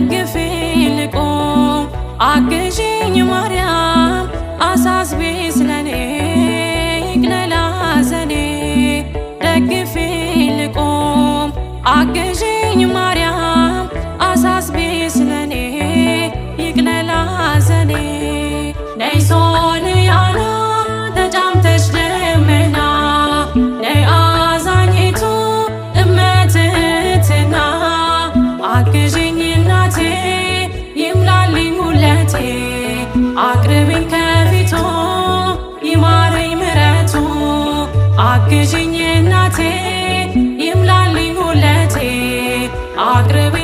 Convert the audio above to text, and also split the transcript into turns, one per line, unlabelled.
ደግፊኝ ልቁም አግዢኝ ማርያም አሳስቢ ስለኔ ይቅለል ሐዘኔ ደግፊኝ ልቁም አግዢኝ ማርያም አሳስቢ ስለኔ ይቅለል ሐዘኔ ነይ ሶልያና ተጫምተሽ ደመና ነይ አዛኝቱ እመትህትና አግዢኝ እናቴ ይምላልኝ ሁለቴ አቅርቢኝ ከፊቱ ይማረኝ ምሕረቱ አግዢኝ እናቴ ይምላልኝ ሁለቴ አቅርቢኝ